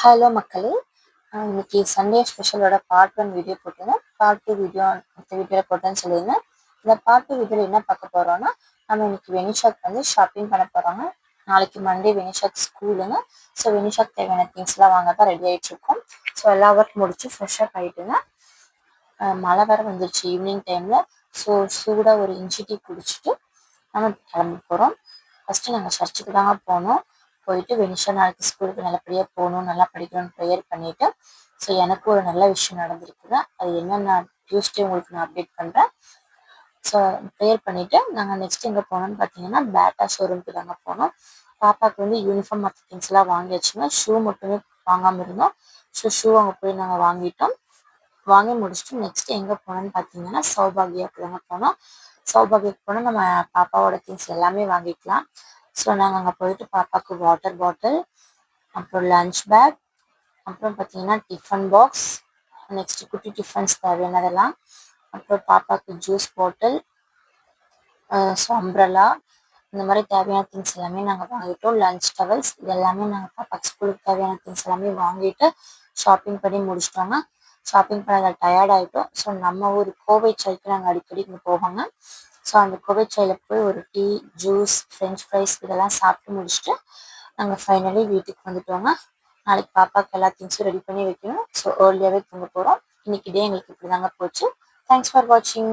Hello மக்களே! இன்னைக்கு Sunday ஸ்பெஷலோட part 1 video போட்டிருந்தேன். பார்ட் 2 வீடியோ அடுத்த வீடியோல போட்டேன்னு சொல்லியிருந்தேன். இந்த பார்ட் 2 வீடியோல என்ன பார்க்க போறோம்னா, நம்ம இன்னைக்கு வெனிஷாக்கு வந்து ஷாப்பிங் பண்ண போறோங்க. நாளைக்கு மண்டே வெனிஷாக்கு ஸ்கூலுங்க. ஸோ வெனிஷாக்கு தேவையான திங்ஸ்லாம் வாங்க தான் ரெடி ஆயிட்டு இருக்கோம். ஸோ எல்லா ஒர்க் முடிச்சு ஃப்ரெஷ் அப் ஆயிட்டுங்க. மழை வேற வந்துருச்சு ஈவினிங் டைம்ல. ஸோ சூடா ஒரு இஞ்சி டீ குடிச்சிட்டு நம்ம கிளம்ப போறோம். ஃபர்ஸ்ட் நாங்கள் சர்ச்சுக்கு தாங்க போனோம். போயிட்டு வெனிஷா நாளைக்கு ஸ்கூலுக்கு நல்லபடியாக போகணும், நல்லா படிக்கணும்னு ப்ரேயர் பண்ணிட்டு, ஸோ எனக்கு ஒரு நல்ல விஷயம் நடந்திருக்குங்க. அது என்னென்ன டியூஸ்டே உங்களுக்கு நான் அப்டேட் பண்ணுறேன். ஸோ ப்ரேயர் பண்ணிவிட்டு நாங்கள் நெக்ஸ்ட் எங்கே போனோம்னு பார்த்தீங்கன்னா பேட்டா ஷோரூமுக்கு தாங்க போனோம். பாப்பாவுக்கு வந்து யூனிஃபார்ம் மற்ற திங்ஸ்லாம் வாங்கியாச்சுங்க. ஷூ மட்டுமே வாங்காமல் இருந்தோம். ஷூ அங்கே போய் நாங்கள் வாங்கிட்டோம். வாங்கி முடிச்சுட்டு நெக்ஸ்ட் எங்கே போனோம்னு பார்த்தீங்கன்னா சௌபாகியாவுக்கு தாங்க போனோம். சௌபாகியாவுக்கு போனால் நம்ம பாப்பாவோட திங்ஸ் எல்லாமே வாங்கிக்கலாம். ஸோ நாங்கள் அங்கே போயிட்டு பாப்பாவுக்கு வாட்டர் பாட்டில், அப்புறம் லஞ்ச் பேக், அப்புறம் பார்த்தீங்கன்னா டிஃபன் பாக்ஸ், நெக்ஸ்ட் குட்டி டிஃபன்ஸ் தேவையானதெல்லாம், அப்புறம் பாப்பாவுக்கு ஜூஸ் பாட்டில், ஸோ அம்ப்ரலா, இந்த மாதிரி தேவையான திங்ஸ் எல்லாமே நாங்கள் வாங்கிட்டோம். லஞ்ச் டவல்ஸ் இது எல்லாமே நாங்கள் பாப்பாக்கு ஸ்கூலுக்கு தேவையான திங்ஸ் எல்லாமே வாங்கிட்டு ஷாப்பிங் பண்ணி முடிச்சிட்டோங்க. ஷாப்பிங் பண்ண டயர்ட் ஆகிட்டோம். ஸோ நம்ம ஊர் கோவை சாய்க்கு நாங்கள் அடிக்கடி இங்கே போவோங்க. ஸோ அந்த கோவை சாயில் போய் ஒரு டீ, ஜூஸ், ஃப்ரெஞ்ச் ஃப்ரைஸ் இதெல்லாம் சாப்பிட்டு முடிச்சுட்டு நாங்கள் ஃபைனலி வீட்டுக்கு வந்துட்டோங்க. நாளைக்கு பாப்பாவுக்கு எல்லா திங்ஸும் ரெடி பண்ணி வைக்கணும். ஸோ ஏர்லியாகவே தூங்க போகிறோம். இன்னைக்கு டே எங்களுக்கு இப்படி தாங்க போச்சு. தேங்க்ஸ் ஃபார் வாட்சிங்.